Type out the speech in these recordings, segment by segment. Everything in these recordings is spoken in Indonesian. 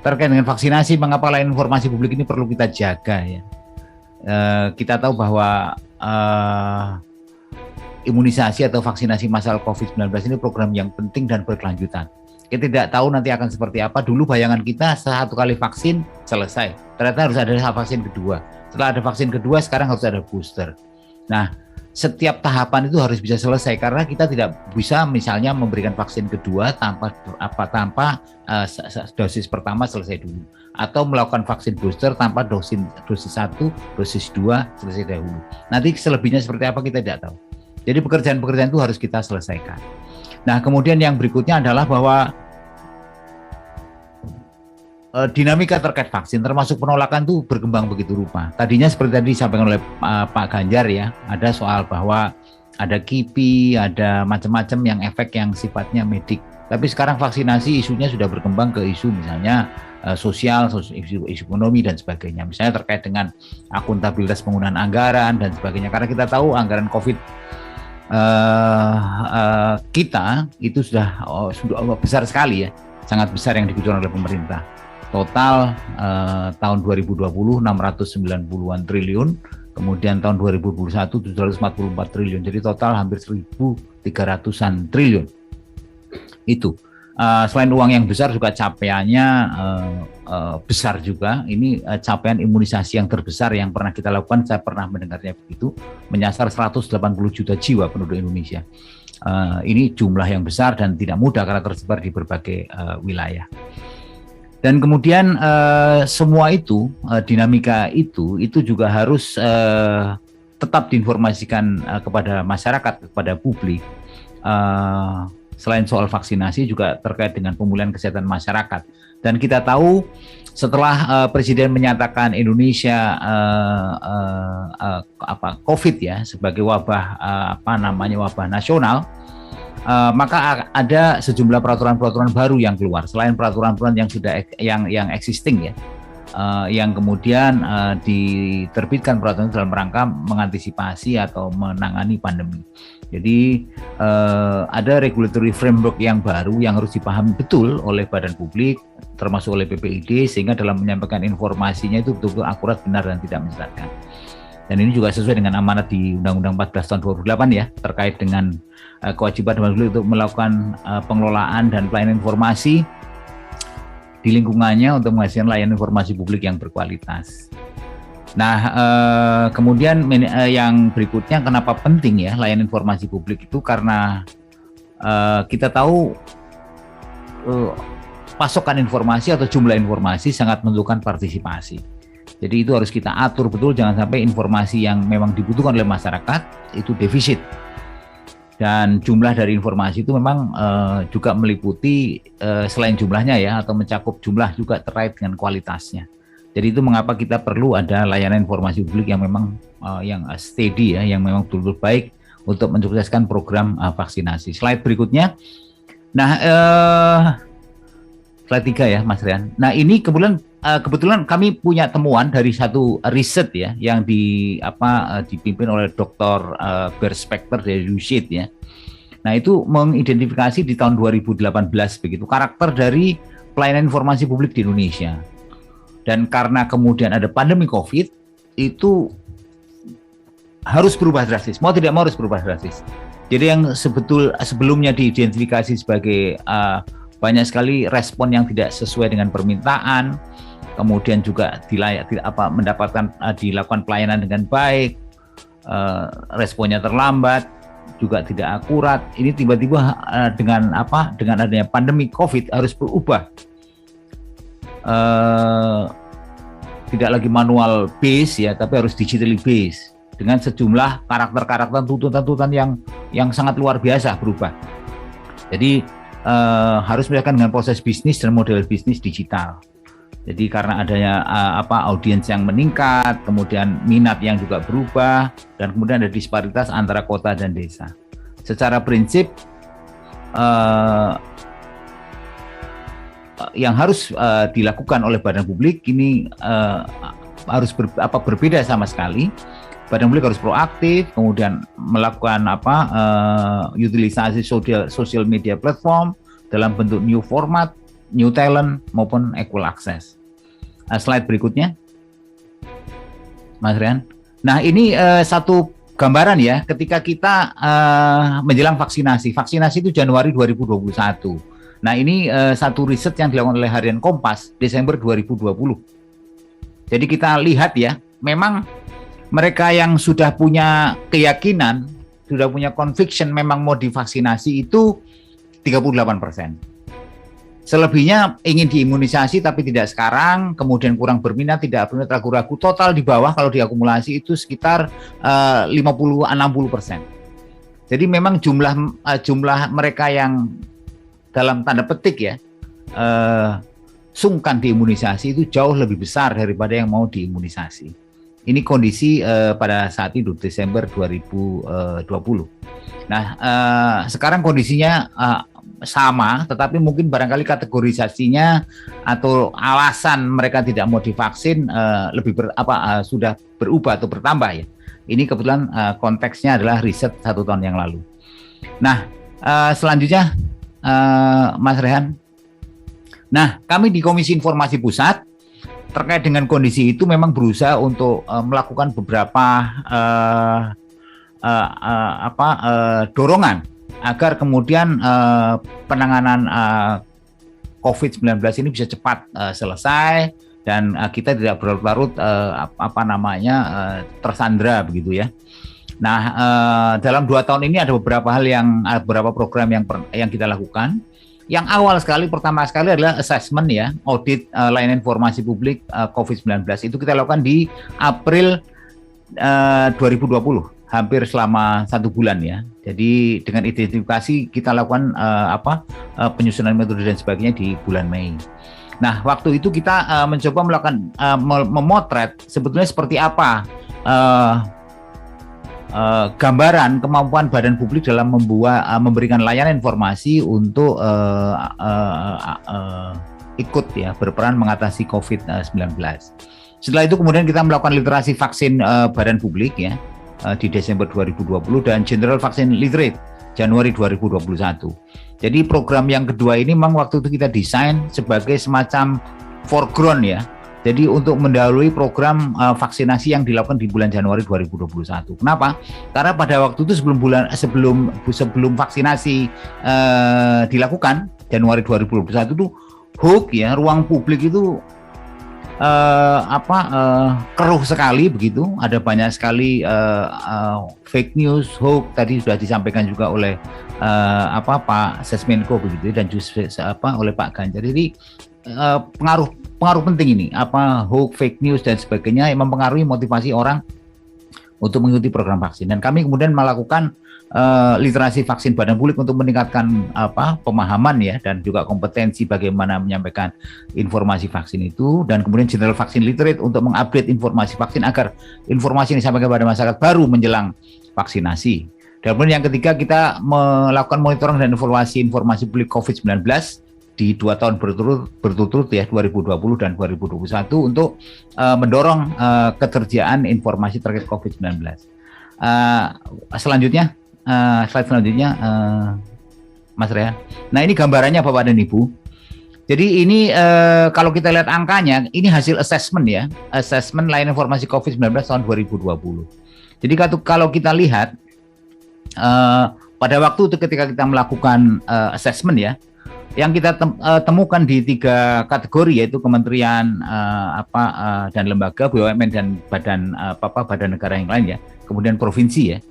terkait dengan vaksinasi, mengapa layanan informasi publik ini perlu kita jaga ya. Kita tahu bahwa imunisasi atau vaksinasi masal COVID-19 ini program yang penting dan berkelanjutan. Kita tidak tahu nanti akan seperti apa. Dulu bayangan kita satu kali vaksin selesai. Ternyata harus ada vaksin kedua. Setelah ada vaksin kedua, sekarang harus ada booster. Nah, setiap tahapan itu harus bisa selesai karena kita tidak bisa misalnya memberikan vaksin kedua tanpa dosis pertama selesai dulu, atau melakukan vaksin booster tanpa dosis 1, dosis 2 selesai dahulu. Nanti selebihnya seperti apa kita tidak tahu. Jadi pekerjaan-pekerjaan itu harus kita selesaikan. Nah, kemudian yang berikutnya adalah bahwa dinamika terkait vaksin termasuk penolakan itu berkembang begitu rupa. Tadinya seperti tadi disampaikan oleh Pak Ganjar ya, ada soal bahwa ada KIPI, ada macam-macam yang efek yang sifatnya medik. Tapi sekarang vaksinasi isunya sudah berkembang ke isu misalnya sosial, isu ekonomi dan sebagainya. Misalnya terkait dengan akuntabilitas penggunaan anggaran dan sebagainya. Karena kita tahu anggaran COVID kita itu sudah besar sekali ya, sangat besar yang dikeluarkan oleh pemerintah. Total tahun 2020 690-an triliun, kemudian tahun 2021 744 triliun, jadi total hampir 1.300-an triliun. Itu selain uang yang besar juga capaiannya besar juga. Ini capaian imunisasi yang terbesar yang pernah kita lakukan, saya pernah mendengarnya begitu, menyasar 180 juta jiwa penduduk Indonesia. Ini jumlah yang besar dan tidak mudah karena tersebar di berbagai wilayah. Dan kemudian semua itu, dinamika itu juga harus tetap diinformasikan kepada masyarakat, kepada publik. Selain soal vaksinasi juga terkait dengan pemulihan kesehatan masyarakat. Dan kita tahu setelah Presiden menyatakan Indonesia COVID ya sebagai wabah wabah nasional, maka ada sejumlah peraturan-peraturan baru yang keluar selain peraturan-peraturan yang sudah yang existing ya, yang kemudian diterbitkan peraturan dalam rangka mengantisipasi atau menangani pandemi. Jadi ada regulatory framework yang baru yang harus dipahami betul oleh badan publik, termasuk oleh PPID, sehingga dalam menyampaikan informasinya itu betul-betul akurat, benar dan tidak menyesatkan. Dan ini juga sesuai dengan amanat di Undang-Undang 14 tahun 2008 ya, terkait dengan kewajiban untuk melakukan pengelolaan dan pelayanan informasi di lingkungannya untuk menghasilkan layanan informasi publik yang berkualitas. Nah, kemudian yang berikutnya kenapa penting ya layanan informasi publik itu, karena kita tahu pasokan informasi atau jumlah informasi sangat menentukan partisipasi. Jadi itu harus kita atur betul, jangan sampai informasi yang memang dibutuhkan oleh masyarakat itu defisit. Dan jumlah dari informasi itu memang juga meliputi selain jumlahnya ya, atau mencakup jumlah juga terkait dengan kualitasnya. Jadi itu mengapa kita perlu ada layanan informasi publik yang memang yang steady ya, yang memang betul-betul baik untuk mensukseskan program vaksinasi. Slide berikutnya. Nah, slide 3 ya Mas Rian. Nah, ini kebetulan kami punya temuan dari satu riset ya yang dipimpin oleh Dr. Berspekter dari USHID ya. Nah, itu mengidentifikasi di tahun 2018 begitu karakter dari pelayanan informasi publik di Indonesia. Dan karena kemudian ada pandemi COVID, itu harus berubah drastis. Mau tidak mau harus berubah drastis. Jadi yang sebelumnya diidentifikasi sebagai banyak sekali respon yang tidak sesuai dengan permintaan, kemudian juga dilakukan pelayanan dengan baik, responnya terlambat, juga tidak akurat. Ini tiba-tiba dengan adanya pandemi COVID harus berubah. Tidak lagi manual base ya, tapi harus digitally base dengan sejumlah karakter-karakter tuntutan yang sangat luar biasa berubah. Jadi harus berkaitan dengan proses bisnis dan model bisnis digital. Jadi karena adanya audiens yang meningkat, kemudian minat yang juga berubah, dan kemudian ada disparitas antara kota dan desa. Secara prinsip yang harus dilakukan oleh badan publik ini harus berbeda sama sekali. Badan publik harus proaktif, kemudian melakukan utilisasi social media platform dalam bentuk new format, new talent maupun equal access. Slide berikutnya, Mas Rian. Nah, ini satu gambaran ya, ketika kita menjelang vaksinasi. Vaksinasi itu Januari 2021. Nah, ini satu riset yang dilakukan oleh Harian Kompas Desember 2020. Jadi kita lihat ya, memang mereka yang sudah punya keyakinan, sudah punya conviction memang mau divaksinasi itu 38%. Selebihnya ingin diimunisasi tapi tidak sekarang, kemudian kurang berminat, tidak berminat, ragu-ragu. Total di bawah kalau diakumulasi itu sekitar 50-60%. Jadi memang jumlah mereka yang dalam tanda petik ya sungkan diimunisasi itu jauh lebih besar daripada yang mau diimunisasi. Ini kondisi pada saat itu Desember 2020. Nah, sekarang kondisinya sama, tetapi mungkin barangkali kategorisasinya atau alasan mereka tidak mau divaksin sudah berubah atau bertambah ya. Ini kebetulan konteksnya adalah riset 1 tahun yang lalu. Nah, selanjutnya Mas Rehan. Nah, kami di Komisi Informasi Pusat terkait dengan kondisi itu memang berusaha untuk melakukan beberapa dorongan agar kemudian penanganan COVID-19 ini bisa cepat selesai dan kita tidak berlarut-larut tersandra begitu ya. Nah, dalam 2 tahun ini ada beberapa program yang kita lakukan. Yang awal sekali, pertama sekali adalah assessment ya, audit layanan informasi publik COVID-19. Itu kita lakukan di April 2020. Hampir selama 1 bulan ya. Jadi dengan identifikasi kita lakukan penyusunan metode dan sebagainya di bulan Mei. Nah, waktu itu kita mencoba melakukan memotret sebetulnya seperti apa gambaran kemampuan badan publik dalam memberikan layanan informasi untuk ikut ya berperan mengatasi COVID-19. Setelah itu kemudian kita melakukan literasi vaksin badan publik ya. Di Desember 2020 dan General Vaccine Literate Januari 2021. Jadi program yang kedua ini memang waktu itu kita desain sebagai semacam foreground ya. Jadi untuk mendahului program vaksinasi yang dilakukan di bulan Januari 2021. Kenapa? Karena pada waktu itu sebelum vaksinasi dilakukan Januari 2021 itu hoax ya, ruang publik itu keruh sekali begitu, ada banyak sekali fake news, hoax tadi sudah disampaikan juga oleh Pak Sesmenko begitu dan juga oleh Pak Ganjar. Jadi pengaruh penting ini, hoax, fake news dan sebagainya yang mempengaruhi motivasi orang untuk mengikuti program vaksin. Dan kami kemudian melakukan literasi vaksin badan publik untuk meningkatkan pemahaman ya dan juga kompetensi bagaimana menyampaikan informasi vaksin itu, dan kemudian General Vaccine Literate untuk mengupdate informasi vaksin agar informasi yang disampaikan pada masyarakat baru menjelang vaksinasi. Dan kemudian yang ketiga kita melakukan monitoring dan evaluasi informasi publik COVID-19 di 2 tahun berturut-turut ya 2020 dan 2021 untuk mendorong ketersediaan informasi terkait COVID-19. Selanjutnya slide selanjutnya Mas Rehan. Nah, ini gambarannya Bapak dan Ibu. Jadi ini kalau kita lihat angkanya, ini hasil assessment ya, assessment layanan informasi COVID-19 tahun 2020. Jadi kalau kita lihat pada waktu itu ketika kita melakukan assessment ya, yang kita temukan di 3 kategori yaitu kementerian dan lembaga, BUMN dan badan negara yang lain ya, kemudian provinsi ya.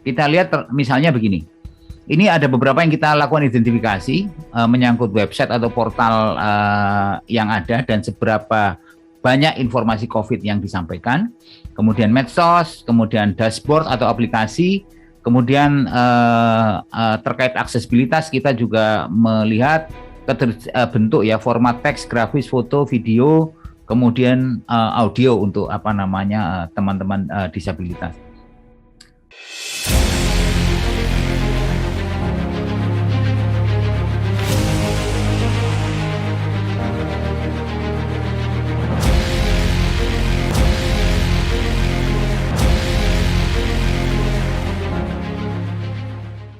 Kita lihat misalnya begini. Ini ada beberapa yang kita lakukan identifikasi menyangkut website atau portal yang ada dan seberapa banyak informasi COVID yang disampaikan. Kemudian medsos, kemudian dashboard atau aplikasi, kemudian terkait aksesibilitas kita juga melihat bentuk ya, format teks, grafis, foto, video, kemudian audio untuk teman-teman disabilitas.